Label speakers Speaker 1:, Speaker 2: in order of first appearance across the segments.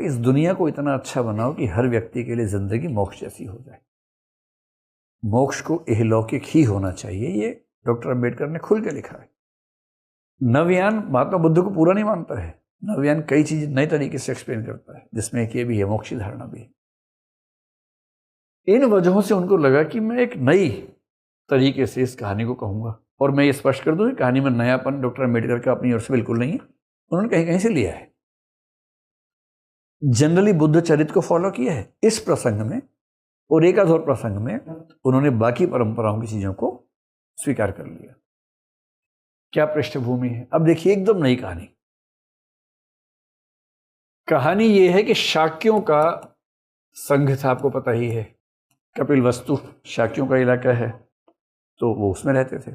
Speaker 1: इस दुनिया को इतना अच्छा बनाओ कि हर व्यक्ति के लिए जिंदगी मोक्ष जैसी हो जाए। मोक्ष को इहलौकिक ही होना चाहिए, ये डॉक्टर अंबेडकर ने खुल के लिखा है। नवयान महात्मा बुद्ध को पूरा नहीं मानता है। नवयान कई चीज नए तरीके से एक्सप्लेन करता है, जिसमें एक ये भी है, मोक्ष की धारणा भी है। इन वजहों से उनको लगा कि मैं एक नई तरीके से इस कहानी को कहूंगा। और मैं ये स्पष्ट कर दूं, कहानी में नयापन डॉक्टर अंबेडकर का अपनी ओर से बिल्कुल नहीं है, उन्होंने कहीं कहीं से लिया है। जनरली बुद्ध चरित्र को फॉलो किया है इस प्रसंग में, और एक आध और प्रसंग में उन्होंने बाकी परंपराओं की चीजों को स्वीकार कर लिया। क्या पृष्ठभूमि है, अब देखिए एकदम नई कहानी। कहानी यह है कि शाक्यों का संघ था, आपको पता ही है, कपिल वस्तु शाक्यों का इलाका है, तो वो उसमें रहते थे।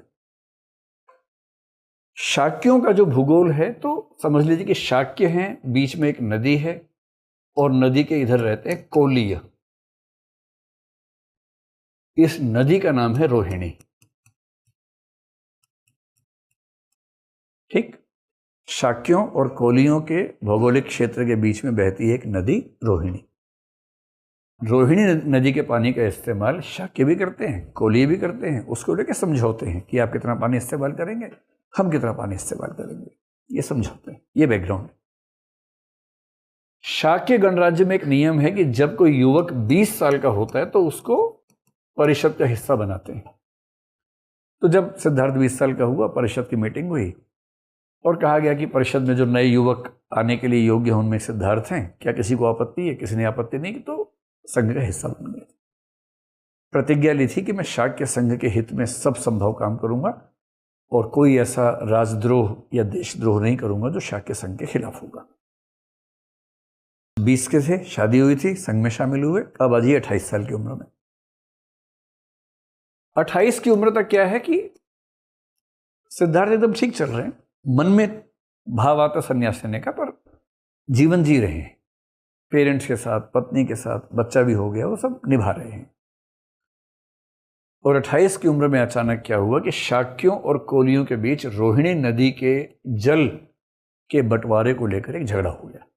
Speaker 1: शाक्यों का जो भूगोल है, तो समझ लीजिए कि शाक्य हैं, बीच में एक नदी है, और नदी के इधर रहते हैं कोलीय। इस नदी का नाम है रोहिणी। ठीक, शाक्यों और कोलियों के भौगोलिक क्षेत्र के बीच में बहती है एक नदी रोहिणी। रोहिणी नदी के पानी का इस्तेमाल शाक्य भी करते हैं, कोली भी करते हैं, उसको लेकर समझौते हैं कि आप कितना पानी इस्तेमाल करेंगे, हम कितना पानी इस्तेमाल करेंगे, ये समझौते हैं। ये बैकग्राउंड है। शाक्य गणराज्य में एक नियम है कि जब कोई युवक 20 साल का होता है तो उसको परिषद का हिस्सा बनाते हैं। तो जब सिद्धार्थ 20 साल का हुआ, परिषद की मीटिंग हुई और कहा गया कि परिषद में जो नए युवक आने के लिए योग्य हैं उनमें सिद्धार्थ हैं, क्या किसी को आपत्ति है? किसी ने आपत्ति नहीं की, तो संघ का हिस्सा बन गए। प्रतिज्ञा ली थी कि मैं शाक्य संघ के हित में सब संभव काम करूंगा और कोई ऐसा राजद्रोह या देशद्रोह नहीं करूंगा जो शाक्य संघ के खिलाफ होगा। 20 के थे, शादी हुई थी, संघ में शामिल हुए। अब आज 28 साल की उम्र में, 28 की उम्र तक क्या है कि सिद्धार्थ एकदम ठीक चल रहे हैं, मन में भाव आता संन्यास लेने का, पर जीवन जी रहे हैं, पेरेंट्स के साथ, पत्नी के साथ, बच्चा भी हो गया, वो सब निभा रहे हैं। और 28 की उम्र में अचानक क्या हुआ कि शाक्यों और कोलियों के बीच रोहिणी नदी के जल के बंटवारे को लेकर एक झगड़ा हो गया।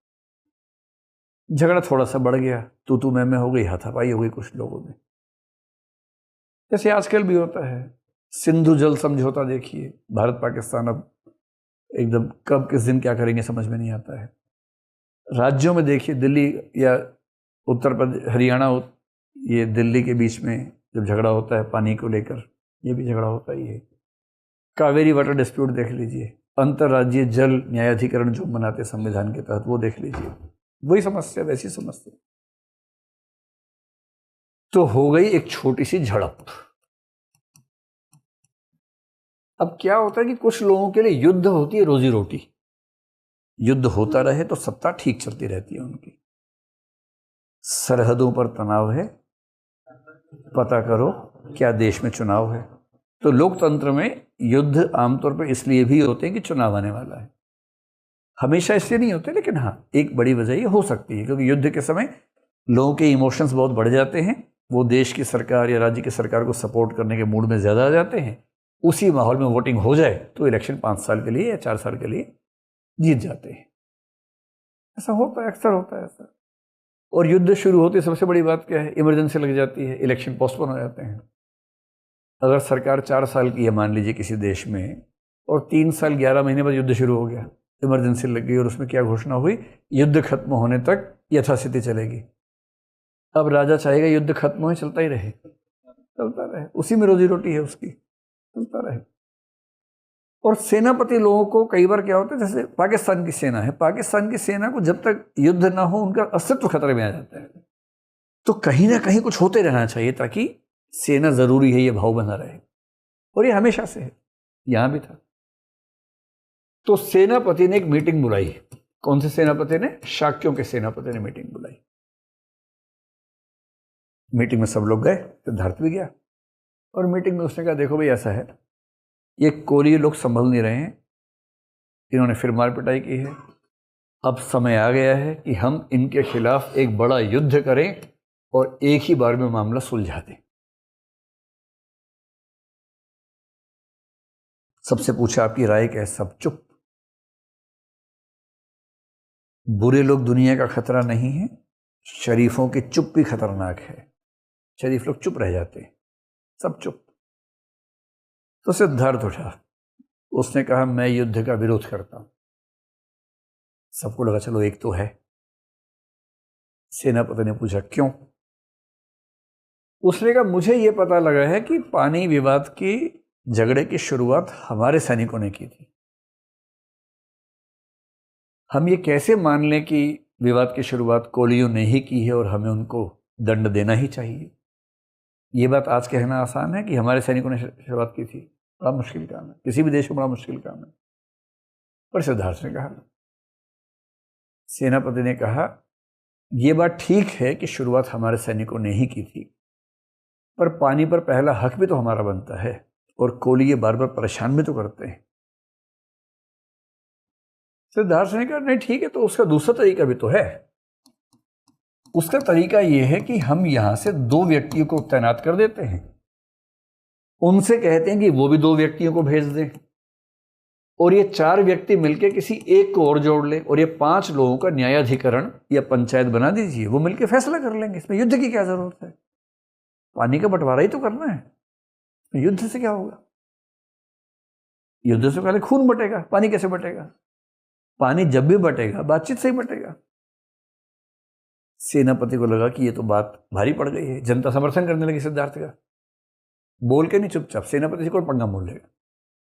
Speaker 1: झगड़ा थोड़ा सा बढ़ गया, तू मैं हो गई, हाथापाई हो गई कुछ लोगों में, जैसे आजकल भी होता है। सिंधु जल समझौता देखिए, भारत पाकिस्तान अब एकदम कब किस दिन क्या करेंगे समझ में नहीं आता है। राज्यों में देखिए, दिल्ली या उत्तर प्रदेश, हरियाणा, ये दिल्ली के बीच में जब झगड़ा होता है पानी को लेकर, ये भी झगड़ा होता ही है। कावेरी वाटर डिस्प्यूट देख लीजिए, अंतर्राज्यीय जल न्यायाधिकरण जो बनाते संविधान के तहत, वो देख लीजिए, वही समस्या, वैसी समस्या। तो हो गई एक छोटी सी झड़प। अब क्या होता है कि कुछ लोगों के लिए युद्ध होती है रोजी रोटी, युद्ध होता रहे तो सत्ता ठीक चलती रहती है उनकी। सरहदों पर तनाव है, पता करो क्या देश में चुनाव है। तो लोकतंत्र में युद्ध आमतौर पर इसलिए भी होते हैं कि चुनाव आने वाला है। हमेशा इसलिए नहीं होते, लेकिन हाँ, एक बड़ी वजह ये हो सकती है क्योंकि युद्ध के समय लोगों के इमोशंस बहुत बढ़ जाते हैं, वो देश की सरकार या राज्य की सरकार को सपोर्ट करने के मूड में ज़्यादा आ जाते हैं। उसी माहौल में वोटिंग हो जाए तो इलेक्शन 5 साल के लिए या 4 साल के लिए जीत जाते हैं। ऐसा होता है, अक्सर होता है ऐसा। और युद्ध शुरू होते सबसे बड़ी बात क्या है, इमरजेंसी लग जाती है, इलेक्शन पोस्टपोन हो जाते हैं। अगर सरकार 4 साल की है मान लीजिए किसी देश में, और 3 साल 11 महीने बाद युद्ध शुरू हो गया, इमरजेंसी लग गई, और उसमें क्या घोषणा हुई, युद्ध खत्म होने तक यथास्थिति चलेगी। अब राजा चाहेगा युद्ध खत्म हो, चलता ही रहे, चलता रहे, उसी में रोजी रोटी है उसकी, चलता रहे। और सेनापति लोगों को कई बार क्या होता है, जैसे पाकिस्तान की सेना है, पाकिस्तान की सेना को जब तक युद्ध ना हो उनका अस्तित्व खतरे में आ जाता है। तो कहीं ना कहीं कुछ होते रहना चाहिए ताकि सेना जरूरी है, ये भाव बना रहे। और ये हमेशा से है, यहां भी था। तो सेनापति ने एक मीटिंग बुलाई। कौन से सेनापति ने? शाक्यों के सेनापति ने मीटिंग बुलाई। मीटिंग में सब लोग गए, सिद्धार्थ भी गया। और मीटिंग में उसने कहा, देखो भाई ऐसा है, ये कोलिय लोग संभल नहीं रहे हैं, इन्होंने फिर मार पिटाई की है। अब समय आ गया है कि हम इनके खिलाफ एक बड़ा युद्ध करें और एक ही बार में मामला सुलझा दें। सबसे पूछा आपकी राय क्या है, सब चुप। बुरे लोग दुनिया का खतरा नहीं है, शरीफों की चुप भी खतरनाक है। शरीफ लोग चुप रह जाते हैं, सब चुप। तो सिद्धार्थ उठा, उसने कहा मैं युद्ध का विरोध करता हूं। सबको लगा चलो एक तो है। सेनापति ने पूछा क्यों? उसने कहा मुझे यह पता लगा है कि पानी विवाद की झगड़े की शुरुआत हमारे सैनिकों ने की थी। हम ये कैसे मान लें कि विवाद की शुरुआत कोलियों ने ही की है और हमें उनको दंड देना ही चाहिए? ये बात आज कहना आसान है कि हमारे सैनिकों ने शुरुआत की थी। बड़ा मुश्किल काम है, किसी भी देश में बड़ा मुश्किल काम है। पर सिद्धार्थ ने कहा, सेनापति ने कहा यह बात ठीक है कि शुरुआत हमारे सैनिकों ने ही की थी, पर पानी पर पहला हक भी तो हमारा बनता है और कोली ये बार बार परेशान भी तो करते हैं। सिद्धार्थ ने कहा नहीं ठीक है, तो उसका दूसरा तरीका भी तो है। उसका तरीका यह है कि हम यहां से 2 व्यक्तियों को तैनात कर देते हैं, उनसे कहते हैं कि वो भी 2 व्यक्तियों को भेज दें और ये 4 व्यक्ति मिलकर किसी एक को और जोड़ लें और ये 5 लोगों का न्यायाधिकरण या पंचायत बना दीजिए, वो मिलकर फैसला कर लेंगे। इसमें युद्ध की क्या जरूरत है? पानी का बंटवारा ही तो करना है, युद्ध से क्या होगा? युद्ध से पहले खून बटेगा, पानी कैसे बटेगा? पानी जब भी बटेगा बातचीत से ही बटेगा। सेनापति को लगा कि ये तो बात भारी पड़ गई है। जनता समर्थन करने लगी सिद्धार्थ का। बोल के नहीं, चुपचाप सेनापति से कौन पंगा मोल लेगा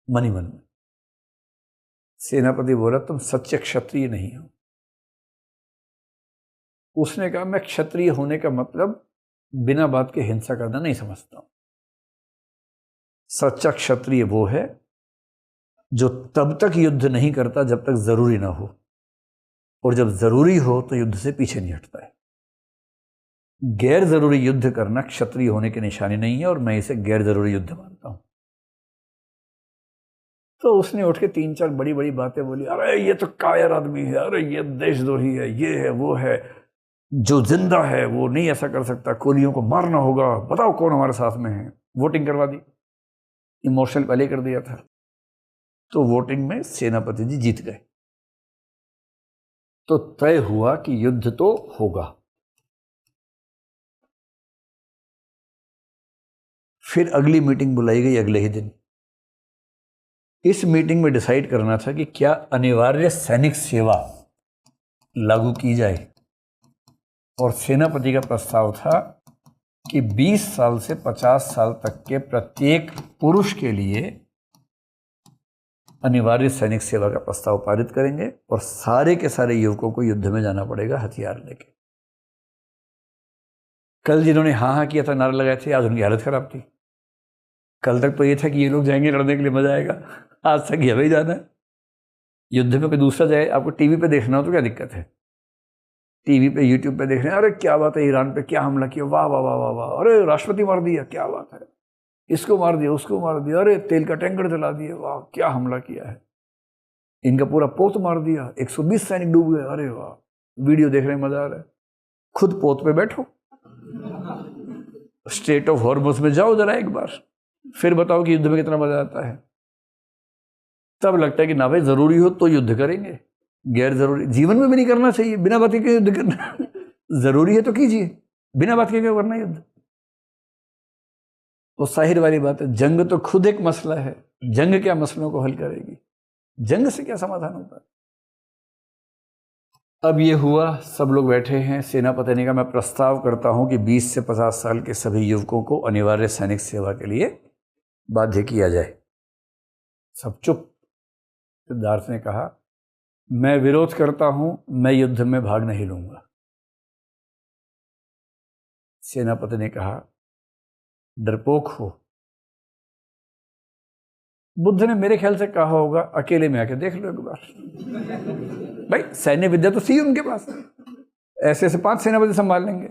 Speaker 1: मन ही मन में। सेनापति बोला तुम सच्चे क्षत्रिय नहीं हो। उसने कहा मैं क्षत्रिय होने का मतलब बिना बात के हिंसा करना नहीं समझता हूं। सच्चा क्षत्रिय वो है जो तब तक युद्ध नहीं करता जब तक जरूरी ना हो, और जब जरूरी हो तो युद्ध से पीछे नहीं हटता है। गैर जरूरी युद्ध करना क्षत्रिय होने की निशानी नहीं है, और मैं इसे गैर जरूरी युद्ध मानता हूं। तो उसने उठ के 3-4 बड़ी बड़ी बातें बोली। अरे ये तो कायर आदमी है, अरे ये देशद्रोही है, ये है वो है, जो जिंदा है वो नहीं ऐसा कर सकता, कोलियों को मारना होगा, बताओ कौन हमारे साथ में है। वोटिंग करवा दी, इमोशनल पहले कर दिया था। तो वोटिंग में सेनापति जी जीत गए, तो तय हुआ कि युद्ध तो होगा। फिर अगली मीटिंग बुलाई गई अगले ही दिन। इस मीटिंग में डिसाइड करना था कि क्या अनिवार्य सैनिक सेवा लागू की जाए, और सेनापति का प्रस्ताव था कि 20 साल से 50 साल तक के प्रत्येक पुरुष के लिए अनिवार्य सैनिक सेवा का प्रस्ताव पारित करेंगे, और सारे के सारे युवकों को युद्ध में जाना पड़ेगा हथियार लेके। कल जिन्होंने हाँ हाँ किया था, नारे लगाए थे, आज उनकी हालत खराब थी। कल तक तो ये था कि ये लोग जाएंगे लड़ने के लिए, मजा आएगा। आज तक ये हमें जाना है। युद्ध में कोई दूसरा जाए, आपको टीवी पे देखना हो तो क्या दिक्कत है? टीवी पे यूट्यूब पे देख रहे हैं, अरे क्या बात है, ईरान पे क्या हमला किया, वाह वाह वाह वाह वाह, अरे राष्ट्रपति मार दिया, क्या बात है, इसको मार दिया, उसको मार दिया, अरे तेल का टैंकर जला दिया, वाह क्या हमला किया है, इनका पूरा पोत मार दिया, 120 सैनिक डूब गए, अरे वाह। वीडियो देख रहे हैं, मजा आ रहा है। खुद पोत पे बैठो, स्टेट ऑफ हॉर्मस में जाओ जरा एक बार, फिर बताओ कि युद्ध में कितना मजा आता है। तब लगता है कि ना भाई जरूरी हो तो युद्ध करेंगे, गैर जरूरी जीवन में भी नहीं करना चाहिए। बिना बात के क्यों युद्ध करना? जरूरी है तो कीजिए, बिना बात के क्यों करना युद्ध? तो जाहिर वाली बात है, जंग तो खुद एक मसला है, जंग क्या मसलों को हल करेगी? जंग से क्या समाधान होता है? अब ये हुआ, सब लोग बैठे हैं। सेनापति ने कहा मैं प्रस्ताव करता हूं कि 20 से 50 साल के सभी युवकों को अनिवार्य सैनिक सेवा के लिए बाध्य किया जाए। सब चुप। सिद्धार्थ ने कहा मैं विरोध करता हूं, मैं युद्ध में भाग नहीं लूंगा। सेनापति ने कहा डरपोक हो। बुद्ध ने मेरे ख्याल से कहा होगा अकेले में आके देख लो एक बार। भाई सैन्य विद्या तो थी उनके पास, ऐसे ऐसे 5 सेनापति संभाल लेंगे।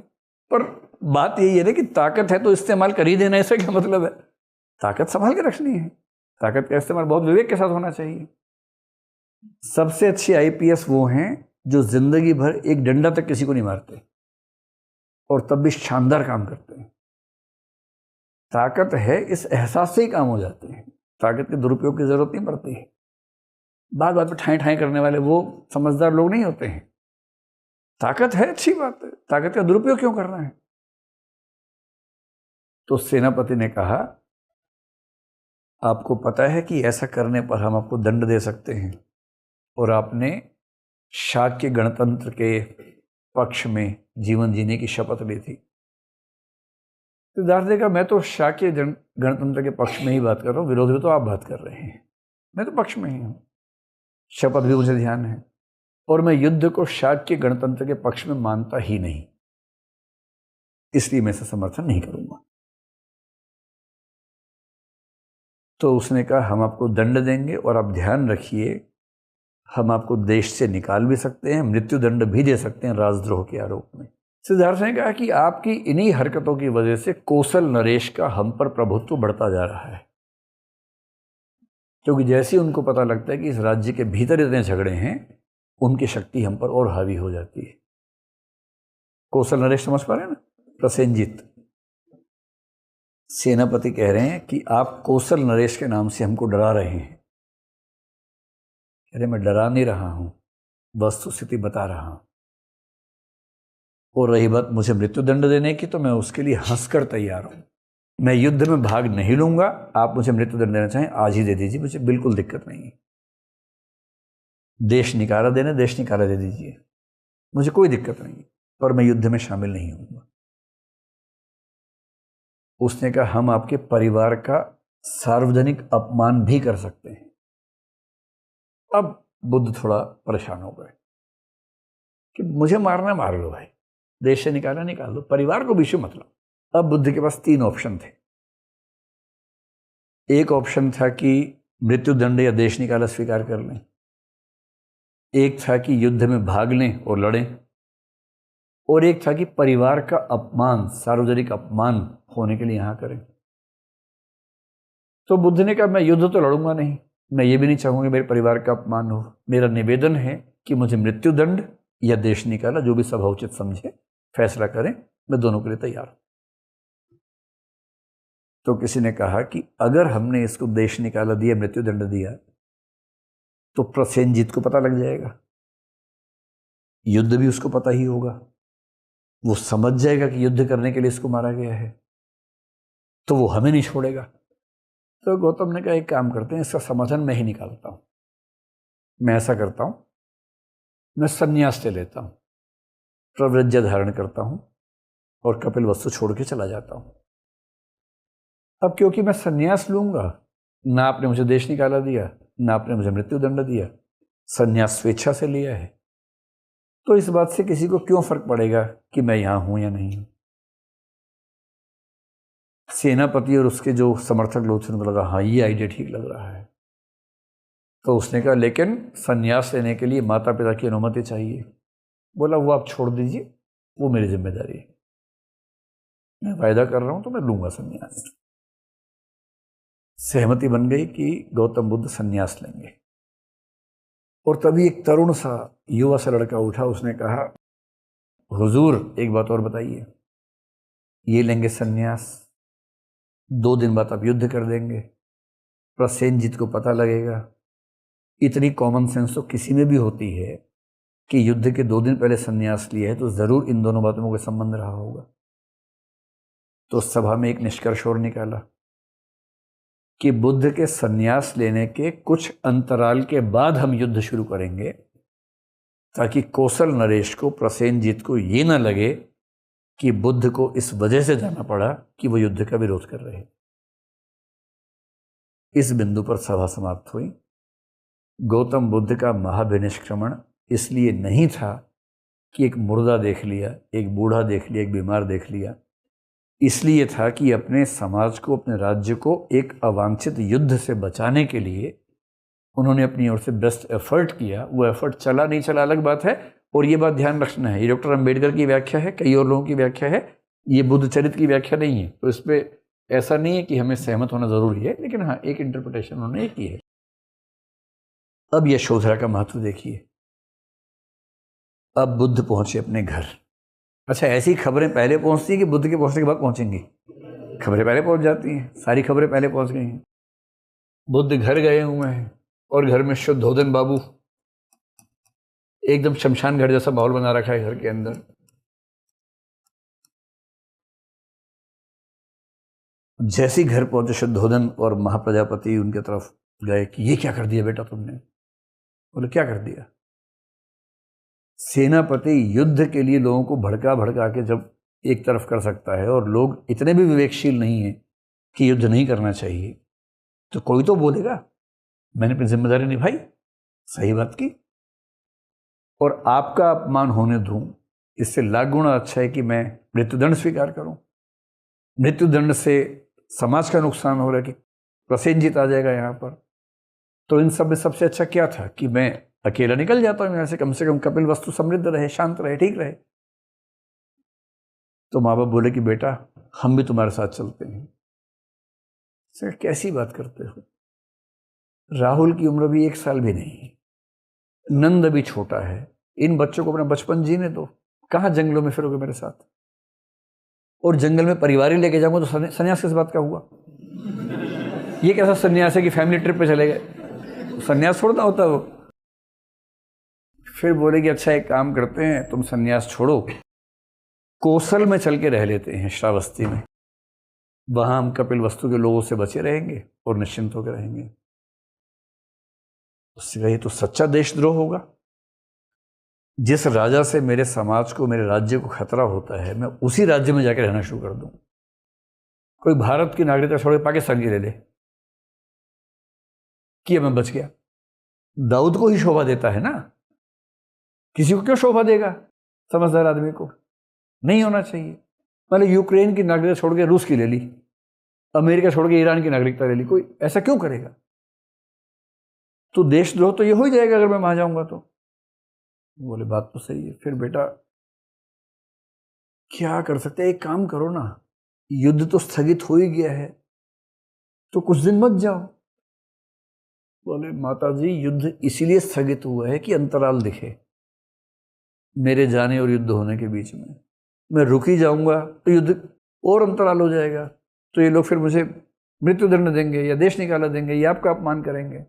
Speaker 1: पर बात यही है ना कि ताकत है तो इस्तेमाल कर ही देना, ऐसा क्या मतलब है? ताकत संभाल के रखनी है, ताकत का इस्तेमाल बहुत विवेक के साथ होना चाहिए। सबसे अच्छे आईपीएस वो हैं जो जिंदगी भर एक डंडा तक किसी को नहीं मारते और तब भी शानदार काम करते हैं। ताकत है इस एहसास से ही काम हो जाते हैं, ताकत के दुरुपयोग की जरूरत नहीं पड़ती है। बात बात पर ठाएं ठाएं करने वाले वो समझदार लोग नहीं होते हैं। ताकत है, अच्छी बात है, ताकत का दुरुपयोग क्यों करना है? तो सेनापति ने कहा, आपको पता है कि ऐसा करने पर हम आपको दंड दे सकते हैं, और आपने शाक्य गणतंत्र के पक्ष में जीवन जीने की शपथ ली थी। सिद्धार्थ ने कहा, मैं तो शाक्य गणतंत्र के पक्ष में ही बात कर रहा हूँ, विरोध में तो आप बात कर रहे हैं, मैं तो पक्ष में ही हूँ, शपथ भी मुझे ध्यान है, और मैं युद्ध को शाक्य गणतंत्र के पक्ष में मानता ही नहीं, इसलिए मैं इसे समर्थन नहीं करूंगा। तो उसने कहा, हम आपको दंड देंगे, और आप ध्यान रखिए, हम आपको देश से निकाल भी सकते हैं, मृत्यु दंड भी दे सकते हैं राजद्रोह के आरोप में। सिद्धार्थ ने कहा कि आपकी इन्हीं हरकतों की वजह से कोसल नरेश का हम पर प्रभुत्व बढ़ता जा रहा है, क्योंकि जैसे ही उनको पता लगता है कि इस राज्य के भीतर इतने झगड़े हैं, उनकी शक्ति हम पर और हावी हो जाती है। कोसल नरेश समझ पा रहे हैं ना? प्रसेनजीत। सेनापति कह रहे हैं कि आप कोसल नरेश के नाम से हमको डरा रहे हैं। कह रहे, मैं डरा नहीं रहा हूं, वस्तुस्थिति बता रहा हूं, और रही बात मुझे मृत्यु दंड देने की, तो मैं उसके लिए हंसकर तैयार हूं। मैं युद्ध में भाग नहीं लूंगा, आप मुझे मृत्यु दंड देना चाहें आज ही दे दीजिए, मुझे बिल्कुल दिक्कत नहीं है। देश निकाला देने, देश निकाला दे दीजिए, मुझे कोई दिक्कत नहीं, पर मैं युद्ध में शामिल नहीं होऊंगा। उसने कहा, हम आपके परिवार का सार्वजनिक अपमान भी कर सकते हैं। अब बुद्ध थोड़ा परेशान हो गए कि मुझे मारना मार लो भाई, देश से निकालना निकाल लो, परिवार को बीच में मत लो। अब बुद्ध के पास 3 ऑप्शन थे। एक ऑप्शन था कि मृत्यु दंड या देश निकाला स्वीकार कर लें, एक था कि युद्ध में भाग लें और लड़ें, और एक था कि परिवार का अपमान, सार्वजनिक अपमान होने के लिए यहां करें। तो बुद्ध ने कहा, मैं युद्ध तो लड़ूंगा नहीं, मैं ये भी नहीं चाहूंगा मेरे परिवार का अपमान हो। मेरा निवेदन है कि मुझे मृत्यु दंड या देश निकाला, जो भी सभा उचित समझे फैसला करें, मैं दोनों के लिए तैयार हूं। तो किसी ने कहा कि अगर हमने इसको देश निकाला दिया, मृत्यु दंड दिया, तो प्रसेनजीत को पता लग जाएगा, युद्ध भी उसको पता ही होगा, वो समझ जाएगा कि युद्ध करने के लिए इसको मारा गया है, तो वो हमें नहीं छोड़ेगा। तो गौतम ने कहा, एक काम करते हैं, इसका समाधान मैं ही निकालता हूं। मैं ऐसा करता हूं, मैं संन्यास ले लेता हूं, प्रव्रज्य धारण करता हूं, और कपिल वस्तु छोड़ के चला जाता हूं। अब क्योंकि मैं संन्यास लूंगा, ना आपने मुझे देश निकाला दिया, ना आपने मुझे मृत्यु दंड दिया, संन्यास स्वेच्छा से लिया है, तो इस बात से किसी को क्यों फर्क पड़ेगा कि मैं यहां हूं या नहीं हूं। सेनापति और उसके जो समर्थक लोग थे, उनको लगा, हाँ ये आइडिया ठीक लग रहा है। तो उसने कहा, लेकिन संन्यास लेने के लिए माता पिता की अनुमति चाहिए। बोला, वो आप छोड़ दीजिए, वो मेरी जिम्मेदारी है, मैं वायदा कर रहा हूं तो मैं लूंगा संन्यास। सहमति बन गई कि गौतम बुद्ध संन्यास लेंगे। और तभी एक तरुण सा युवा सा लड़का उठा, उसने कहा, हुजूर एक बात और बताइए, ये लेंगे संन्यास, 2 दिन बाद आप युद्ध कर देंगे, प्रसेनजीत को पता लगेगा। इतनी कॉमन सेंस तो किसी में भी होती है कि युद्ध के 2 दिन पहले संन्यास लिया है, तो जरूर इन दोनों बातों में कोई संबंध रहा होगा। तो सभा में एक निष्कर्ष और निकाला कि बुद्ध के संन्यास लेने के कुछ अंतराल के बाद हम युद्ध शुरू करेंगे, ताकि कोसल नरेश को, प्रसेनजीत को ये ना लगे कि बुद्ध को इस वजह से जाना पड़ा कि वो युद्ध का विरोध कर रहे हैं। इस बिंदु पर सभा समाप्त हुई। गौतम बुद्ध का महाभिनिष्क्रमण इसलिए नहीं था कि एक मुर्दा देख लिया, एक बूढ़ा देख लिया, एक बीमार देख लिया, इसलिए था कि अपने समाज को, अपने राज्य को एक अवांछित युद्ध से बचाने के लिए उन्होंने अपनी ओर से बेस्ट एफर्ट किया। वो एफर्ट चला नहीं चला अलग बात है, और ये बात ध्यान रखना है, ये डॉक्टर अंबेडकर की व्याख्या है, कई और लोगों की व्याख्या है, ये बुद्ध चरित्र की व्याख्या नहीं है। तो इस पर ऐसा नहीं है कि हमें सहमत होना जरूरी है, लेकिन हाँ, एक इंटरप्रिटेशन उन्होंने ये की है। अब यशोधरा का महत्व देखिए। अब बुद्ध पहुंचे अपने घर। अच्छा, ऐसी खबरें पहले पहुंचती है कि बुद्ध के पहुंचने के बाद पहुंचेंगी? खबरें पहले पहुंच जाती हैं, सारी खबरें पहले पहुंच गई हैं। बुद्ध घर गए हुए हैं, और घर में शुद्धोधन बाबू एकदम शमशान घाट जैसा माहौल बना रखा है घर के अंदर। जैसे ही घर पहुंचे शुद्धोधन और महाप्रजापति उनके तरफ गए कि ये क्या कर दिया बेटा तुमने। बोले क्या कर दिया। सेनापति युद्ध के लिए लोगों को भड़का भड़का के जब एक तरफ कर सकता है और लोग इतने भी विवेकशील नहीं है कि युद्ध नहीं करना चाहिए, तो कोई तो बोलेगा। मैंने अपनी जिम्मेदारी निभाई, सही बात की, और आपका अपमान होने दूं, इससे लाख गुना अच्छा है कि मैं मृत्युदंड स्वीकार करूं। मृत्युदंड से समाज का नुकसान हो रहा है कि प्रसेनजीत आ जाएगा यहाँ पर। तो इन सब में सबसे अच्छा क्या था कि मैं अकेला निकल जाता हूँ यहाँ से कम कपिल वस्तु समृद्ध रहे, शांत रहे, ठीक रहे। तो माँ बाप बोले कि बेटा हम भी तुम्हारे साथ चलते हैं। सर कैसी बात करते हो, राहुल की उम्र भी 1 साल भी नहीं है, नंद भी छोटा है, इन बच्चों को अपना बचपन जीने दो, कहाँ जंगलों में फिरोगे मेरे साथ। और जंगल में परिवार ही लेके जाऊंगा तो सन्यास किस बात का हुआ। ये कैसा सन्यास है कि फैमिली ट्रिप पे चले गए, सन्यास छोड़ना होता वो। फिर बोले कि अच्छा एक काम करते हैं, तुम सन्यास छोड़ो, कौशल में चल के रह लेते हैं श्रावस्ती में, वहां हम कपिल वस्तु के लोगों से बचे रहेंगे और निश्चिंत होकर रहेंगे। उससे कहा ये तो सच्चा देशद्रोह होगा। जिस राजा से मेरे समाज को, मेरे राज्य को खतरा होता है, मैं उसी राज्य में जाकर रहना शुरू कर दूं। कोई भारत की नागरिकता छोड़ के पाकिस्तान की ले ले, कि मैं बच गया। दाऊद को ही शोभा देता है ना, किसी को क्यों शोभा देगा, समझदार आदमी को नहीं होना चाहिए। मैंने यूक्रेन की नागरिकता छोड़ के रूस की ले ली, अमेरिका छोड़ के ईरान की नागरिकता ले ली, कोई ऐसा क्यों करेगा। तो देशद्रोह तो ये हो ही जाएगा अगर मैं वहां जाऊंगा तो। बोले बात तो सही है। फिर बेटा क्या कर सकते हैं, एक काम करो ना, युद्ध तो स्थगित हो ही गया है, तो कुछ दिन मत जाओ। बोले माताजी युद्ध इसीलिए स्थगित हुआ है कि अंतराल दिखे मेरे जाने और युद्ध होने के बीच में। मैं रुक ही जाऊंगा तो युद्ध और अंतराल हो जाएगा, तो ये लोग फिर मुझे मृत्युदंड देंगे या देश निकाला देंगे या आपका अपमान करेंगे।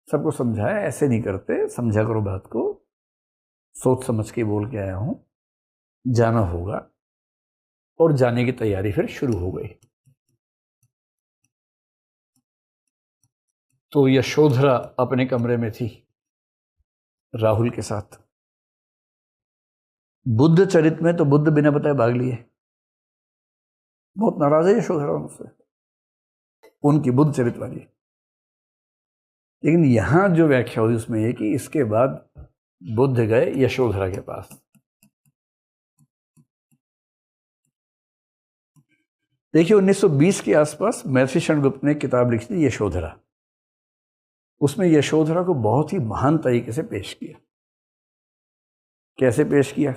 Speaker 1: सबको समझाया ऐसे नहीं करते, समझा करो बात को, सोच समझ के बोल के आया हूं, जाना होगा। और जाने की तैयारी फिर शुरू हो गई। तो यशोधरा अपने कमरे में थी राहुल के साथ। बुद्ध चरित में तो बुद्ध बिना बताए भाग लिए, बहुत नाराज है यशोधरा उनसे, उनकी बुद्ध चरित वाली। लेकिन यहां जो व्याख्या हुई उसमें यह कि इसके बाद बुद्ध गए यशोधरा के पास। देखिए 1920 के आसपास महर्षि शरणगुप्त ने किताब लिखी थी यशोधरा। उसमें यशोधरा को बहुत ही महान तरीके से पेश किया। कैसे पेश किया,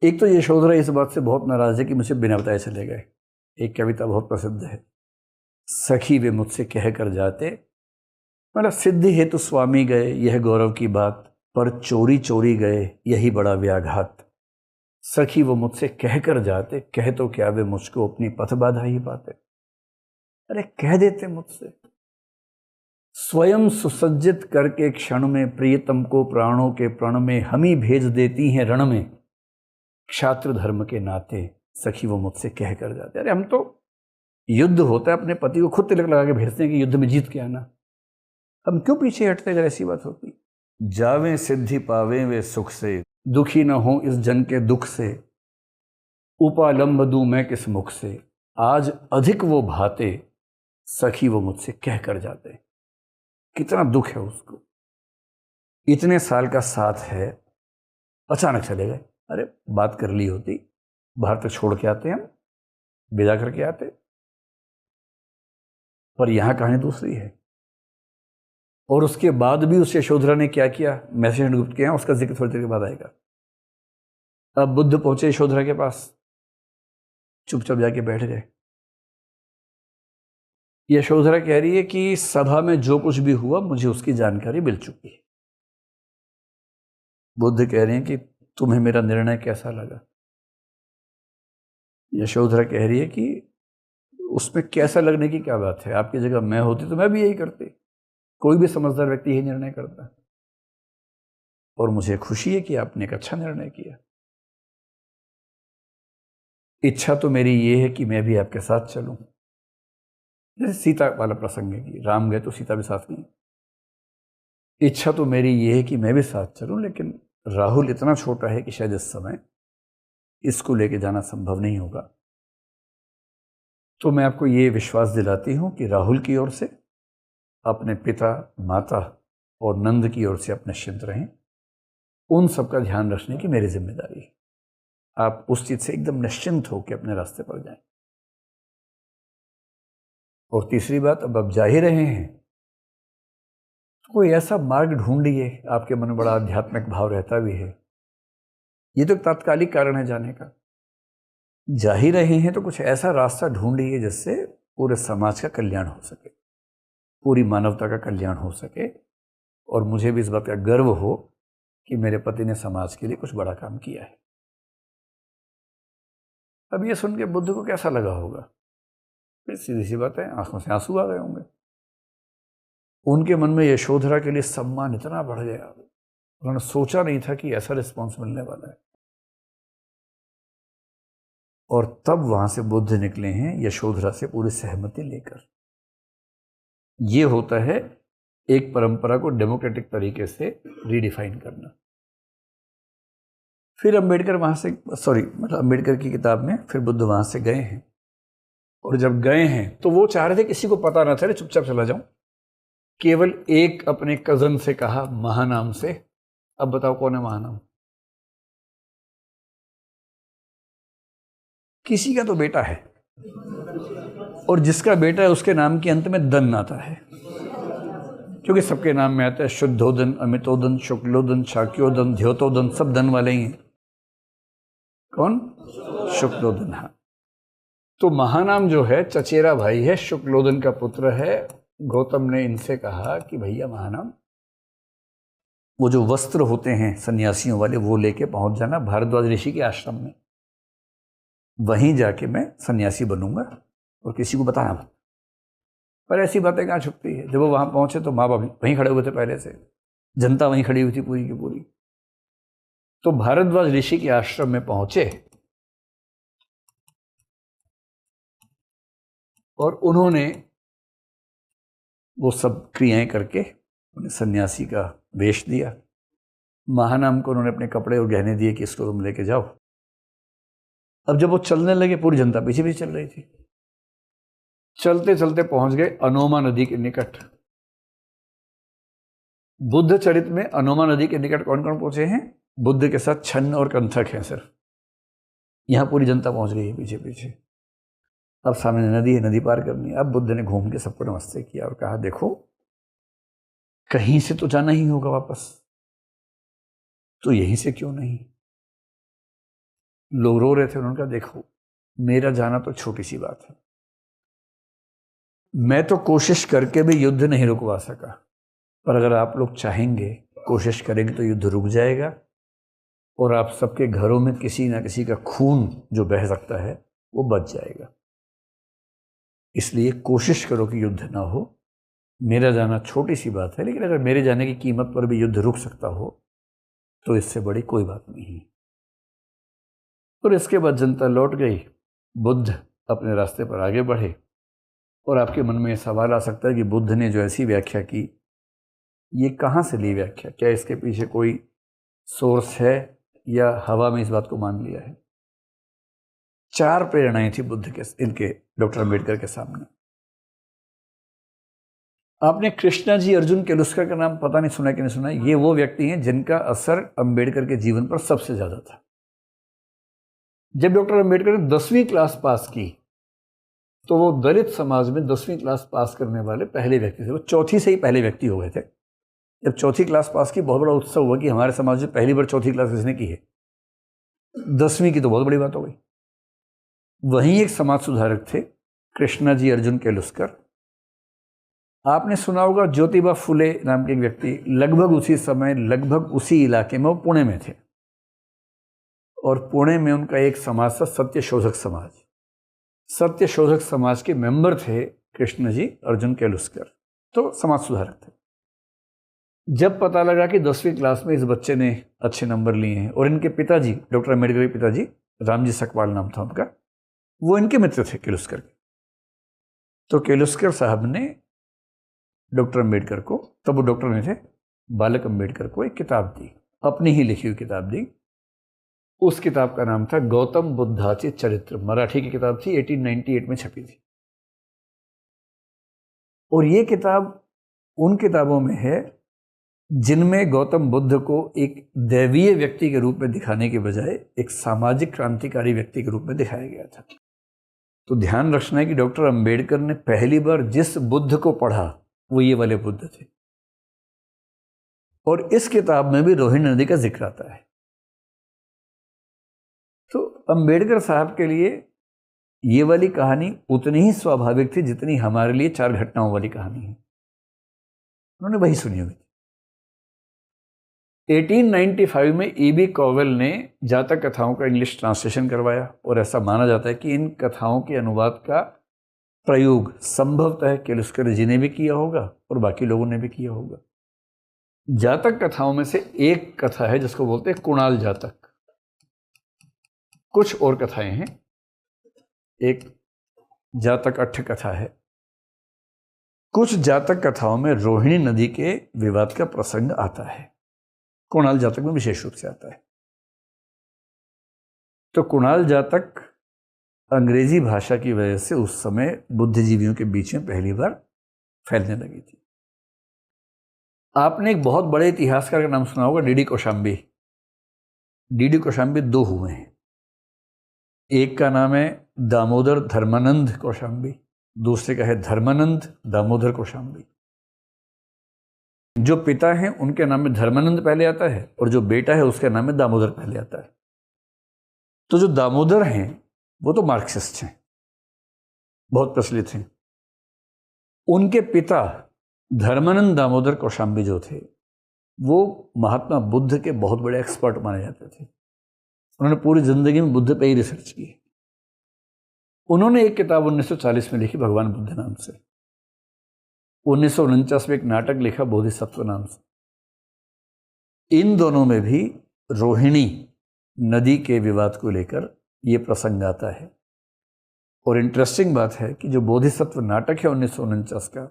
Speaker 1: एक तो यशोधरा इस बात से बहुत नाराज है कि मुझे बिना बताए चले गए। एक कविता बहुत प्रसिद्ध है, सखी वे मुझसे कह कर जाते, मतलब सिद्धि हेतु स्वामी गए यह गौरव की बात, पर चोरी चोरी गए यही बड़ा व्याघात। सखी वो मुझसे कह कर जाते, कह तो क्या वे मुझको अपनी पथ बाधा ही पाते। अरे कह देते मुझसे, स्वयं सुसज्जित करके क्षण में प्रियतम को प्राणों के प्रण में हम ही भेज देती हैं रण में, क्षात्र धर्म के नाते सखी वो मुझसे कह कर जाते। अरे हम तो युद्ध होता है अपने पति को खुद तिलक लगा के भेजते हैं कि युद्ध में जीत के आना, हम क्यों पीछे हटते अगर ऐसी बात होती। जावें सिद्धि पावें वे सुख से, दुखी न हो इस जन के दुख से, उपालंब दूं मैं किस मुख से, आज अधिक वो भाते सखी वो मुझसे कह कर जाते। कितना दुख है उसको, इतने साल का साथ है, अचानक चले गए। अरे बात कर ली होती, बाहर तक छोड़ के आते हम, विदा करके आते। पर यहां कहानी दूसरी है। और उसके बाद भी उस यशोधरा ने क्या किया, महर्षि शरणगुप्त के यहाँ, उसका जिक्र थोड़ी देर के बाद आएगा। अब बुद्ध पहुंचे यशोधरा के पास, चुपचाप जाके बैठ गए। यशोधरा कह रही है कि सभा में जो कुछ भी हुआ मुझे उसकी जानकारी मिल चुकी है। बुद्ध कह रहे हैं कि तुम्हें मेरा निर्णय कैसा लगा। यशोधरा कह रही है कि उसमें कैसा लगने की क्या बात है, आपकी जगह मैं होती तो मैं भी यही करती। कोई भी समझदार व्यक्ति यही निर्णय करता है। और मुझे खुशी है कि आपने एक अच्छा निर्णय किया। इच्छा तो मेरी ये है कि मैं भी आपके साथ चलूं। जैसे सीता वाला प्रसंग है कि राम गए तो सीता भी साथ गई। इच्छा तो मेरी ये है कि मैं भी साथ चलूं, लेकिन राहुल इतना छोटा है कि शायद इस समय इसको लेके जाना संभव नहीं होगा। तो मैं आपको ये विश्वास दिलाती हूं कि राहुल की ओर से, अपने पिता, माता और नंद की ओर से आप निश्चिंत रहें। उन सब का ध्यान रखने की मेरी जिम्मेदारी है। आप उस चीज से एकदम निश्चिंत होकर अपने रास्ते पर जाएं। और तीसरी बात, अब आप जा ही रहे हैं तो कोई ऐसा मार्ग ढूंढिए, आपके मन में बड़ा आध्यात्मिक भाव रहता भी है, ये तो तात्कालिक कारण है जाने का। जा ही रहे हैं तो कुछ ऐसा रास्ता ढूंढिए जिससे पूरे समाज का कल्याण हो सके, पूरी मानवता का कल्याण हो सके, और मुझे भी इस बात का गर्व हो कि मेरे पति ने समाज के लिए कुछ बड़ा काम किया है। अब ये सुन के बुद्ध को कैसा लगा होगा? सीधी सी बात है, आंखों से आंसू आ गए होंगे। उनके मन में यशोधरा के लिए सम्मान इतना बढ़ गया, उन्होंने सोचा नहीं था कि ऐसा रिस्पॉन्स मिलने वाला है। और तब वहां से बुद्ध निकले हैं यशोधरा से पूरी सहमति लेकर। ये होता है एक परंपरा को डेमोक्रेटिक तरीके से रीडिफाइन करना। फिर अम्बेडकर वहां से, मतलब अम्बेडकर की किताब में फिर बुद्ध वहां से गए हैं। और जब गए हैं तो वो चाह रहे थे किसी को पता ना चले, चुपचाप चला जाऊं। केवल एक अपने कजन से कहा, महानाम से। अब बताओ कौन है महानाम? किसी का तो बेटा है, और जिसका बेटा है उसके नाम के अंत में दन आता है, क्योंकि सबके नाम में आता है शुद्धोदन, अमितोदन, शुक्लोदन, शाक्योदन, द्योतोदन, सब धन वाले ही हैं। कौन? शुक्लोदन। हाँ, तो महानाम जो है चचेरा भाई है, शुक्लोदन का पुत्र है। गौतम ने इनसे कहा कि भैया महानाम, वो जो वस्त्र होते हैं सन्यासियों वाले वो लेके पहुंच जाना भारद्वाज ऋषि के आश्रम में, वहीं जाके मैं सन्यासी बनूंगा, और किसी को बताना मत। पर ऐसी बातें कहाँ छुपती है। जब वो वहां पहुंचे तो माँ बाप वहीं खड़े हुए थे, पहले से जनता वहीं खड़ी हुई थी पूरी की पूरी। तो भारद्वाज ऋषि के आश्रम में पहुंचे और उन्होंने वो सब क्रियाएं करके उन्हें सन्यासी का वेश दिया। महानाम को उन्होंने अपने कपड़े और गहने दिए कि इसको तुम लेके जाओ। अब जब वो चलने लगे, पूरी जनता पीछे पीछे चल रही थी। चलते चलते पहुंच गए अनोमा नदी के निकट। बुद्ध चरित में अनोमा नदी के निकट कौन कौन पहुंचे हैं? बुद्ध के साथ छन्न और कंथक हैं सिर्फ। यहां पूरी जनता पहुंच गई है पीछे पीछे। अब सामने नदी है, नदी पार करनी है। अब बुद्ध ने घूम के सबको नमस्ते किया और कहा, देखो कहीं से तो जाना ही होगा वापस, तो यहीं से क्यों नहीं? लोग रो रहे थे। उन्होंने कहा, देखो मेरा जाना तो छोटी सी बात है, मैं तो कोशिश करके भी युद्ध नहीं रुकवा सका, पर अगर आप लोग चाहेंगे, कोशिश करेंगे तो युद्ध रुक जाएगा, और आप सबके घरों में किसी ना किसी का खून जो बह सकता है वो बच जाएगा। इसलिए कोशिश करो कि युद्ध ना हो। मेरा जाना छोटी सी बात है, लेकिन अगर मेरे जाने की कीमत पर भी युद्ध रुक सकता हो तो इससे बड़ी कोई बात नहीं है। और इसके बाद जनता लौट गई, बुद्ध अपने रास्ते पर आगे बढ़े। और आपके मन में सवाल आ सकता है कि बुद्ध ने जो ऐसी व्याख्या की, ये कहाँ से ली व्याख्या? क्या इसके पीछे कोई सोर्स है या हवा में इस बात को मान लिया है? 4 प्रेरणाएं थी बुद्ध के, इनके डॉक्टर अम्बेडकर के सामने। आपने कृष्णा जी अर्जुन केलुस्कर का नाम पता नहीं सुना कि नहीं सुना। ये वो व्यक्ति हैं जिनका असर अम्बेडकर के जीवन पर सबसे ज्यादा था। जब डॉक्टर अम्बेडकर ने 10वीं क्लास पास की तो वो दलित समाज में 10वीं क्लास पास करने वाले पहले व्यक्ति थे। वो चौथी से ही पहले व्यक्ति हो गए थे। जब चौथी क्लास पास की, बहुत बड़ा उत्सव हुआ कि हमारे समाज में पहली बार चौथी क्लास किसने की है। 10वीं की तो बहुत बड़ी बात हो गई। वहीं एक समाज सुधारक थे कृष्णा जी अर्जुन केलुस्कर। आपने सुना होगा ज्योतिबा फुले नाम के एक व्यक्ति, लगभग उसी समय, लगभग उसी इलाके में, वो पुणे में थे। और पुणे में उनका एक समाज था सत्यशोधक समाज। सत्यशोधक समाज के मेंबर थे कृष्ण जी अर्जुन केलुस्कर, तो समाज सुधारक थे। जब पता लगा कि 10वीं क्लास में इस बच्चे ने अच्छे नंबर लिए हैं और इनके पिताजी, डॉक्टर अम्बेडकर के पिताजी, रामजी सकपाल नाम था उनका, वो इनके मित्र थे किर्लोस्कर के। तो किर्लोस्कर साहब ने डॉक्टर अम्बेडकर को, तब वो डॉक्टर नहीं थे, बालक अम्बेडकर को एक किताब दी, अपनी ही लिखी हुई किताब दी। उस किताब का नाम था गौतम बुद्धाचे चरित्र। मराठी की किताब थी, 1898 में छपी थी। और ये किताब उन किताबों में है जिनमें गौतम बुद्ध को एक दैवीय व्यक्ति के रूप में दिखाने के बजाय एक सामाजिक क्रांतिकारी व्यक्ति के रूप में दिखाया गया था। तो ध्यान रखना है कि डॉक्टर अंबेडकर ने पहली बार जिस बुद्ध को पढ़ा वो ये वाले बुद्ध थे। और इस किताब में भी रोहिणी नदी का जिक्र आता है। तो अंबेडकर साहब के लिए ये वाली कहानी उतनी ही स्वाभाविक थी जितनी हमारे लिए 4 घटनाओं वाली कहानी है। उन्होंने वही सुनी हुई थी। 1895 में E.B. कॉवेल ने जातक कथाओं का इंग्लिश ट्रांसलेशन करवाया और ऐसा माना जाता है कि इन कथाओं के अनुवाद का प्रयोग संभवतः किर्लोस्कर जी ने भी किया होगा और बाकी लोगों ने भी किया होगा। जातक कथाओं में से एक कथा है जिसको बोलते हैं कुणाल जातक। कुछ और कथाएं हैं, एक जातक अट्ठ कथा है। कुछ जातक कथाओं में रोहिणी नदी के विवाद का प्रसंग आता है, कुणाल जातक में विशेष रूप से आता है। तो कुणाल जातक अंग्रेजी भाषा की वजह से उस समय बुद्धिजीवियों के बीच में पहली बार फैलने लगी थी। आपने एक बहुत बड़े इतिहासकार का नाम सुना होगा, डी.डी. कौशाम्बी। डी.डी. कौशाम्बी 2 हुए हैं। एक का नाम है दामोदर धर्मानंद कौशाम्बी, दूसरे का है धर्मानंद दामोदर कौशाम्बी। जो पिता हैं उनके नाम में धर्मानंद पहले आता है और जो बेटा है उसके नाम में दामोदर पहले आता है। तो जो दामोदर हैं वो तो मार्क्सिस्ट हैं, बहुत प्रचलित हैं। उनके पिता धर्मानंद दामोदर कौशाम्बी जो थे वो महात्मा बुद्ध के बहुत बड़े एक्सपर्ट माने जाते थे। उन्होंने पूरी जिंदगी में बुद्ध पे ही रिसर्च की। उन्होंने एक किताब 1940 में लिखी भगवान बुद्ध नाम से। 1949 में एक नाटक लिखा बोधिसत्व नाम से। इन दोनों में भी रोहिणी नदी के विवाद को लेकर ये प्रसंग आता है। और इंटरेस्टिंग बात है कि जो बोधिसत्व नाटक है 1949 का,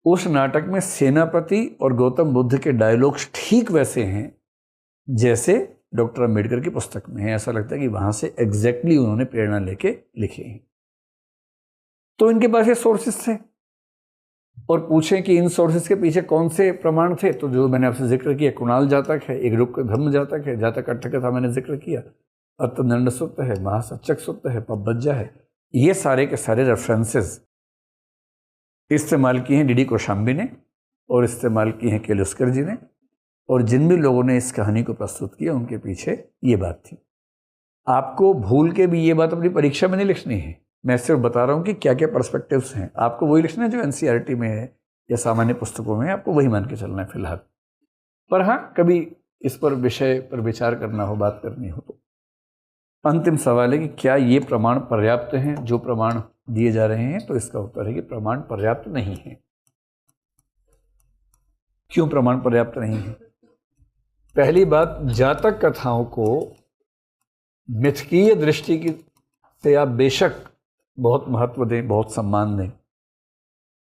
Speaker 1: उस नाटक में सेनापति और गौतम बुद्ध के डायलॉग्स ठीक वैसे हैं जैसे डॉक्टर अम्बेडकर की पुस्तक में है। ऐसा लगता है कि वहां से एग्जैक्टली उन्होंने प्रेरणा लेके लिखे हैं। तो इनके पास ये सोर्सेस थे और पूछें कि इन सोर्सेस के पीछे कौन से प्रमाण थे, तो जो मैंने आपसे जिक्र किया, कुणाल जातक है, एक रूप धर्म जातक है, जातक अट्ठ कथा मैंने जिक्र किया, अर्थदंड सूत्र है, महासचक सूत्र है, पब्बज्जा है। ये सारे के सारे रेफरेंसेस इस्तेमाल किए हैं डी.डी. कौशाम्बी ने और इस्तेमाल किए हैं किर्लोस्कर जी ने। और जिन भी लोगों ने इस कहानी को प्रस्तुत किया उनके पीछे ये बात थी। आपको भूल के भी ये बात अपनी परीक्षा में नहीं लिखनी है। मैं सिर्फ बता रहा हूँ कि क्या क्या पर्सपेक्टिव्स हैं। आपको वही लिखना है जो एनसीईआरटी में है या सामान्य पुस्तकों में, आपको वही मान के चलना है फिलहाल। पर हाँ, कभी इस पर विषय पर विचार करना हो, बात करनी हो तो। अंतिम सवाल है कि क्या ये प्रमाण पर्याप्त हैं जो प्रमाण दिए जा रहे हैं? तो इसका उत्तर है कि प्रमाण पर्याप्त नहीं है। क्यों प्रमाण पर्याप्त नहीं है? पहली बात, जातक कथाओं को मिथकीय दृष्टि की से आप बेशक बहुत महत्व दें, बहुत सम्मान दें,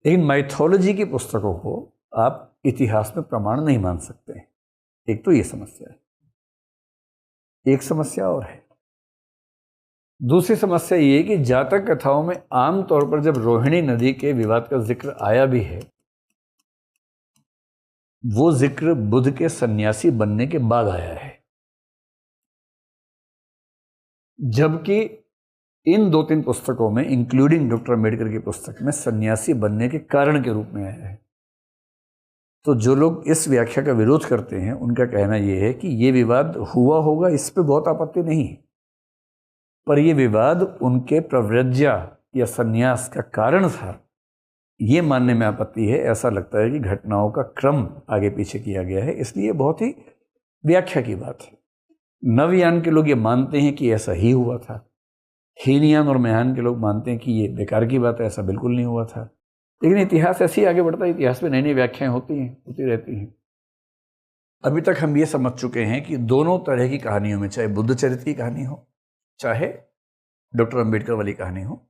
Speaker 1: लेकिन माइथोलॉजी की पुस्तकों को आप इतिहास में प्रमाण नहीं मान सकते हैं। एक तो ये समस्या है। एक समस्या और है। दूसरी समस्या ये है कि जातक कथाओं में आमतौर पर जब रोहिणी नदी के विवाद का जिक्र आया भी है, वो जिक्र बुद्ध के सन्यासी बनने के बाद आया है, जबकि इन 2-3 पुस्तकों में, इंक्लूडिंग डॉक्टर अम्बेडकर की पुस्तक में, सन्यासी बनने के कारण के रूप में आया है। तो जो लोग इस व्याख्या का विरोध करते हैं उनका कहना यह है कि ये विवाद हुआ होगा, इस पे बहुत आपत्ति नहीं है, पर यह विवाद उनके प्रव्रज्या या सन्यास का कारण था, ये मानने में आपत्ति है। ऐसा लगता है कि घटनाओं का क्रम आगे पीछे किया गया है, इसलिए बहुत ही व्याख्या की बात है। नवयान के लोग ये मानते हैं कि ऐसा ही हुआ था। हीनयान और महायान के लोग मानते हैं कि ये बेकार की बात है, ऐसा बिल्कुल नहीं हुआ था। लेकिन इतिहास ऐसे ही आगे बढ़ता है, इतिहास में नई नई व्याख्याएं होती रहती हैं। अभी तक हम ये समझ चुके हैं कि दोनों तरह की कहानियों में, चाहे बुद्ध चरित्र की कहानी हो, चाहे डॉक्टर अंबेडकर वाली कहानी हो,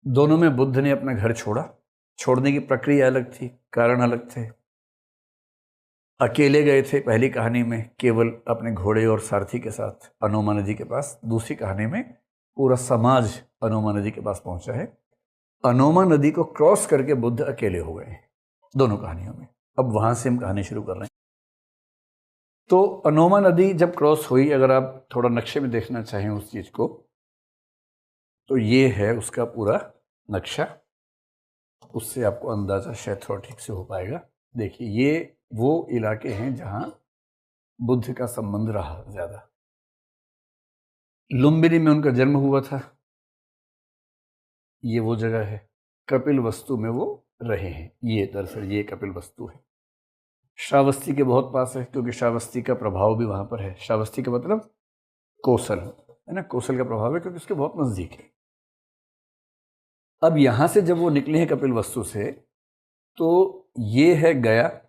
Speaker 1: दोनों में बुद्ध ने अपना घर छोड़ा। छोड़ने की प्रक्रिया अलग थी, कारण अलग थे। अकेले गए थे पहली कहानी में, केवल अपने घोड़े और सारथी के साथ अनोमा नदी के पास। दूसरी कहानी में पूरा समाज अनोमा नदी के पास पहुंचा है। अनोमा नदी को क्रॉस करके बुद्ध अकेले हो गए हैं दोनों कहानियों में। अब वहां से हम कहानी शुरू कर रहे हैं। तो अनोमा नदी जब क्रॉस हुई, अगर आप थोड़ा नक्शे में देखना चाहें उस चीज को, तो ये है उसका पूरा नक्शा। उससे आपको अंदाजा शायद थोड़ा ठीक से हो पाएगा। देखिए, ये वो इलाके हैं जहां बुद्ध का संबंध रहा ज्यादा। लुम्बिनी में उनका जन्म हुआ था, ये वो जगह है। कपिल वस्तु में वो रहे हैं, ये दरअसल ये कपिल वस्तु है। श्रावस्ती के बहुत पास है, क्योंकि श्रावस्ती का प्रभाव भी वहां पर है। श्रावस्ती का मतलब कौशल है ना, कौशल का प्रभाव है, क्योंकि उसके बहुत नजदीक है। अब यहां से जब वो निकले हैं कपिल वस्तु से, तो ये है गया,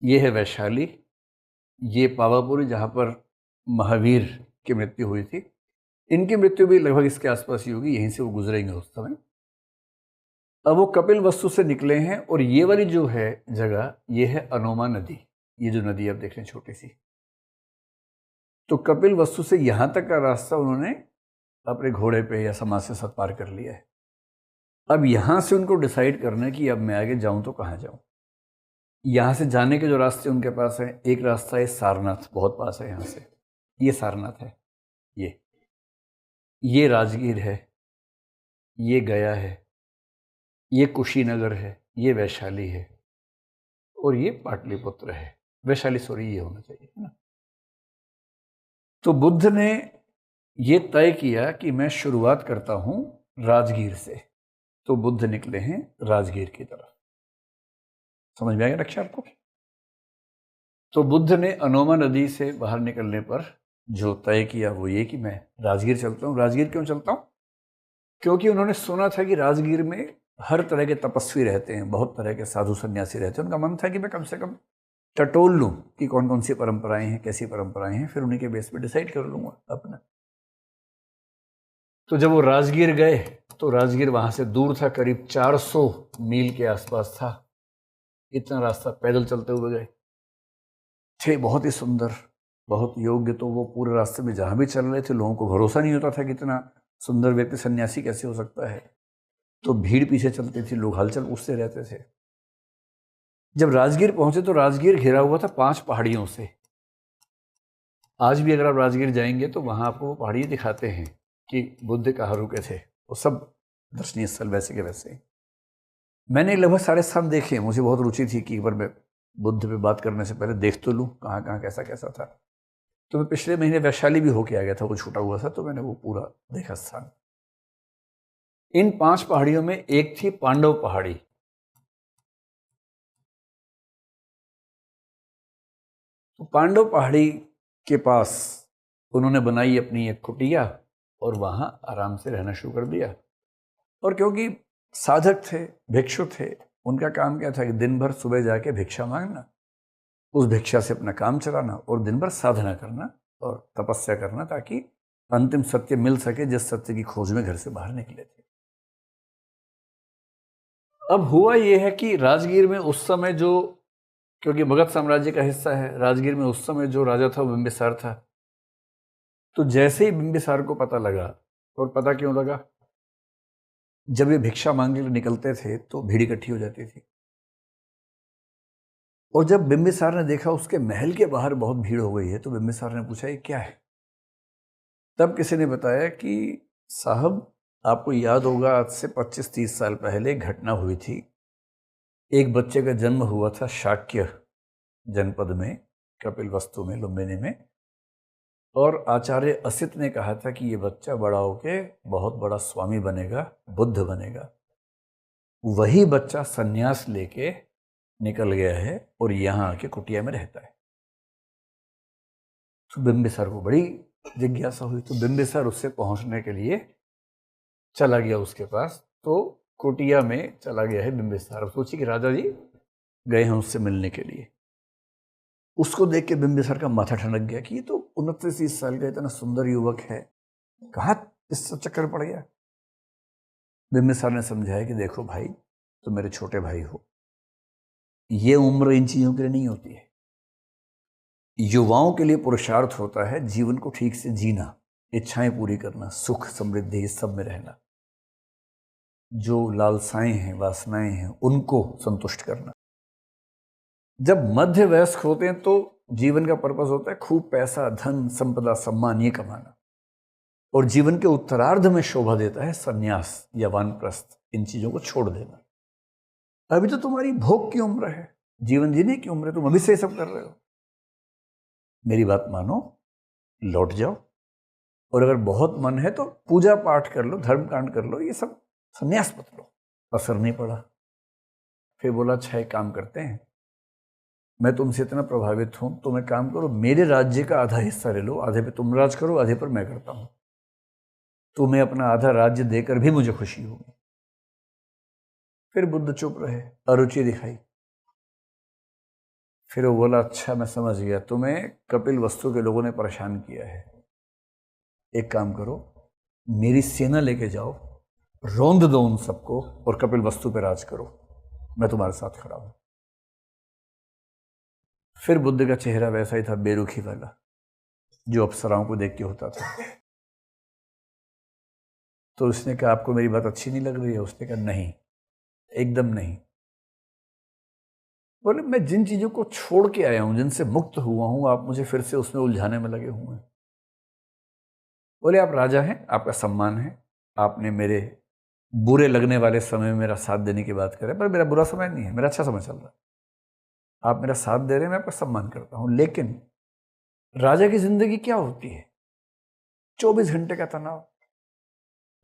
Speaker 1: ये है वैशाली, ये पावापुरी जहां पर महावीर की मृत्यु हुई थी। इनकी मृत्यु भी लगभग इसके आसपास ही होगी, यहीं से वो गुजरेंगे उस समय। अब वो कपिल वस्तु से निकले हैं, और ये वाली जो है जगह, ये है अनोमा नदी। ये जो नदी आप देख रहे हैं छोटी सी, तो कपिल वस्तु से यहां तक का रास्ता उन्होंने अपने घोड़े पे या समाज से साथ पार कर लिया है। अब यहां से उनको डिसाइड करना है कि अब मैं आगे जाऊं तो कहां जाऊं। यहां से जाने के जो रास्ते उनके पास है, एक रास्ता है सारनाथ, बहुत पास है यहां से, ये सारनाथ है, ये राजगीर है, ये गया है, ये कुशीनगर है, ये वैशाली है, और ये पाटलिपुत्र है। वैशाली सॉरी, ये होना चाहिए, है ना। तो बुद्ध ने ये तय किया कि मैं शुरुआत करता हूं राजगीर से। तो बुद्ध निकले हैं राजगीर की तरफ। समझ में आ गया नक्शा आपको? तो बुद्ध ने अनोमा नदी से बाहर निकलने पर जो तय किया वो ये कि मैं राजगीर चलता हूँ। राजगीर क्यों चलता हूँ? क्योंकि उन्होंने सुना था कि राजगीर में हर तरह के तपस्वी रहते हैं, बहुत तरह के साधु सन्यासी रहते हैं। उनका मन था कि मैं कम से कम टटोल लूँ कि कौन कौन सी परंपराएं हैं, कैसी परंपराएं हैं, फिर उन्हीं के बेस पे डिसाइड कर लूँगा अपना। तो जब वो राजगीर गए, तो राजगीर वहाँ से दूर था, करीब 400 मील के आसपास था। इतना रास्ता पैदल चलते हुए गए थे, बहुत ही सुंदर, बहुत योग्य। तो वो पूरे रास्ते में जहाँ भी चल रहे थे, लोगों को भरोसा नहीं होता था कि इतना सुंदर व्यक्ति सन्यासी कैसे हो सकता है। तो भीड़ पीछे चलती थी, लोग हलचल पूछते रहते थे। जब राजगीर पहुंचे तो राजगीर घिरा हुआ था 5 पहाड़ियों से। आज भी अगर आप राजगीर जाएंगे तो वहां आपको वो पहाड़ी दिखाते हैं कि बुद्ध कहाँ रुके थे। वो सब दर्शनीय स्थल वैसे के वैसे। मैंने लगभग सारे स्थान देखे। मुझे बहुत रुचि थी कि एक बार मैं बुद्ध पे बात करने से पहले देख तो लूँ कहाँ कहाँ कैसा कैसा था। तो मैं पिछले महीने वैशाली भी होके आ गया था, वो छूटा हुआ था, तो मैंने वो पूरा देखा स्थान। इन 5 पहाड़ियों में एक थी पांडव पहाड़ी। तो पांडव पहाड़ी के पास उन्होंने बनाई अपनी एक कुटिया और वहां आराम से रहना शुरू कर दिया। और क्योंकि साधक थे, भिक्षु थे, उनका काम क्या था कि दिन भर सुबह जाके भिक्षा मांगना, उस भिक्षा से अपना काम चलाना और दिन भर साधना करना और तपस्या करना, ताकि अंतिम सत्य मिल सके, जिस सत्य की खोज में घर से बाहर निकले थे। अब हुआ यह है कि राजगीर में उस समय जो, क्योंकि मगध साम्राज्य का हिस्सा है, राजगीर में उस समय जो राजा था वो बिंबिसार था। तो जैसे ही बिंबिसार को पता लगा, और पता क्यों लगा, जब ये भिक्षा मांगने के लिए निकलते थे तो भीड़ इकट्ठी हो जाती थी। और जब बिंबिसार ने देखा उसके महल के बाहर बहुत भीड़ हो गई है, तो बिंबिसार ने पूछा ये क्या है। तब किसी ने बताया कि साहब, आपको याद होगा आज से 25-30 साल पहले घटना हुई थी। एक बच्चे का जन्म हुआ था शाक्य जनपद में, कपिल वस्तु में, लुम्बिनी में। और आचार्य असित ने कहा था कि ये बच्चा बड़ा होके बहुत बड़ा स्वामी बनेगा, बुद्ध बनेगा। वही बच्चा सन्यास लेके निकल गया है और यहाँ आके कुटिया में रहता है। तो बिंबिसार को बड़ी जिज्ञासा हुई, तो बिंबिसार उससे पहुंचने के लिए चला गया उसके पास। तो कुटिया में चला गया है बिंबिसार। अब सोचिए कि राजा जी गए हैं उससे मिलने के लिए। उसको देख के बिंबिसार का माथा ठनक गया कि ये तो 29-30 साल का इतना सुंदर युवक है, कहाँ इस चक्कर पड़ गया। बिंबिसार ने समझाया कि देखो भाई, तुम मेरे छोटे भाई हो, ये उम्र इन चीजों के लिए नहीं होती है। युवाओं के लिए पुरुषार्थ होता है जीवन को ठीक से जीना, इच्छाएं पूरी करना, सुख समृद्धि इस सब में रहना, जो लालसाएं हैं, वासनाएं हैं, उनको संतुष्ट करना। जब मध्य वयस्क होते हैं तो जीवन का पर्पस होता है खूब पैसा, धन, संपदा, सम्मान ये कमाना, और जीवन के उत्तरार्ध में शोभा देता है संन्यास या वानप्रस्थ, इन चीजों को छोड़ देना। अभी तो तुम्हारी भोग की उम्र है, जीवन जीने की उम्र है, तुम अभी से सब कर रहे हो। मेरी बात मानो, लौट जाओ, और अगर बहुत मन है तो पूजा पाठ कर लो, धर्म कांड कर लो, ये सब संन्यास मत लो। असर नहीं पड़ा। फिर बोला अच्छा एक काम करते हैं, मैं तुमसे इतना प्रभावित हूं, तुम एक काम करो, मेरे राज्य का आधा हिस्सा ले लो, आधे पे तुम राज करो, आधे पर मैं करता हूं। तुम्हें अपना आधा राज्य देकर भी मुझे खुशी होगी। फिर बुद्ध चुप रहे, अरुचि दिखाई। फिर वो बोला अच्छा मैं समझ गया, तुम्हें कपिल वस्तु के लोगों ने परेशान किया है। एक काम करो, मेरी सेना लेके जाओ, रौंद दो उन सबको, और कपिल वस्तु पे राज करो, मैं तुम्हारे साथ खड़ा हूं। फिर बुद्ध का चेहरा वैसा ही था, बेरुखी वाला, जो अप्सराओं को देख के होता था। तो उसने कहा आपको मेरी बात अच्छी नहीं लग रही है? उसने कहा नहीं, एकदम नहीं। बोले मैं जिन चीजों को छोड़ के आया हूं, जिनसे मुक्त हुआ हूं, आप मुझे फिर से उसमें उलझाने में लगे हुए हैं। बोले आप राजा हैं, आपका सम्मान है, आपने मेरे बुरे लगने वाले समय में मेरा साथ देने की बात करें, पर मेरा बुरा समय नहीं है, मेरा अच्छा समय चल रहा है, आप मेरा साथ दे रहे हैं, मैं आपका सम्मान करता हूं। लेकिन राजा की जिंदगी क्या होती है? 24 घंटे का तनाव।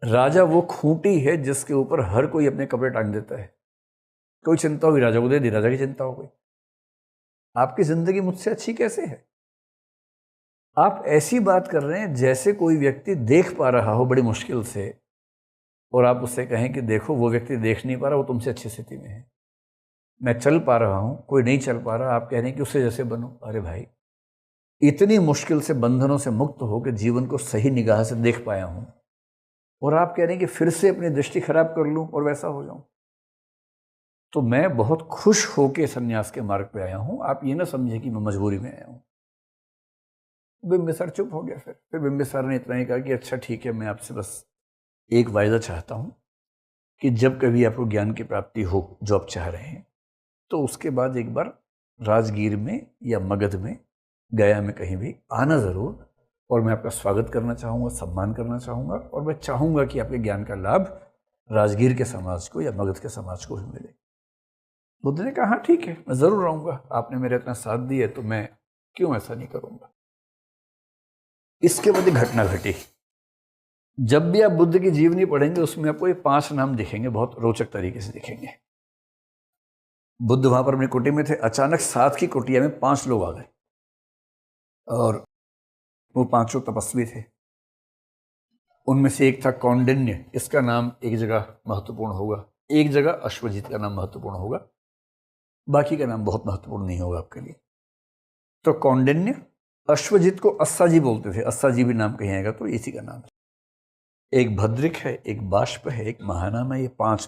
Speaker 1: राजा वो खूंटी है जिसके ऊपर हर कोई अपने कपड़े टांग देता है। कोई चिंता हुई राजा को दे दी, राजा की चिंता हो गई। आपकी जिंदगी मुझसे अच्छी कैसे है? आप ऐसी बात कर रहे हैं जैसे कोई व्यक्ति देख पा रहा हो बड़ी मुश्किल से, और आप उससे कहें कि देखो वो व्यक्ति देख नहीं पा रहा, वो तुमसे अच्छी स्थिति में है। मैं चल पा रहा हूं, कोई नहीं चल पा रहा, आप कह रहे हैं कि उससे जैसे बनो। अरे भाई, इतनी मुश्किल से बंधनों से मुक्त होकर जीवन को सही निगाह से देख पाया हूं, और आप कह रहे हैं कि फिर से अपनी दृष्टि खराब कर लूं और वैसा हो जाऊं। तो मैं बहुत खुश होकर सन्यास के मार्ग पे आया हूं, आप ये ना समझे कि मैं मजबूरी में आया हूं। बिंबिसार चुप हो गया। फिर बिंबिसार ने इतना ही कहा कि अच्छा ठीक है, मैं आपसे बस एक वायदा चाहता हूं कि जब कभी आपको ज्ञान की प्राप्ति हो, जो आप चाह रहे हैं, तो उसके बाद एक बार राजगीर में या मगध में, गया में कहीं भी आना जरूर, और मैं आपका स्वागत करना चाहूँगा, सम्मान करना चाहूँगा, और मैं चाहूँगा कि आपके ज्ञान का लाभ राजगीर के समाज को या मगध के समाज को भी मिले। बुद्ध ने कहा हाँ ठीक है, मैं ज़रूर आऊँगा, आपने मेरे इतना साथ दिया तो मैं क्यों ऐसा नहीं करूँगा। इसके बाद एक घटना घटी। जब भी आप बुद्ध की जीवनी पढ़ेंगे उसमें आपको ये 5 नाम दिखेंगे, बहुत रोचक तरीके से दिखेंगे। बुद्ध वहां पर अपनी कुटी में थे, अचानक साथ की कुटिया में 5 लोग आ गए, और वो 5 तपस्वी थे। उनमें से एक था कौंडिन्य, इसका नाम एक जगह महत्वपूर्ण होगा, एक जगह अश्वजित का नाम महत्वपूर्ण होगा, बाकी का नाम बहुत महत्वपूर्ण नहीं होगा आपके लिए। तो कौंडिन्य, अश्वजित को अस्साजी बोलते थे, अस्साजी भी नाम कहीं आएगा तो इसी का नाम है। एक भद्रिक है, एक बाष्प है, एक महानाम है, ये 5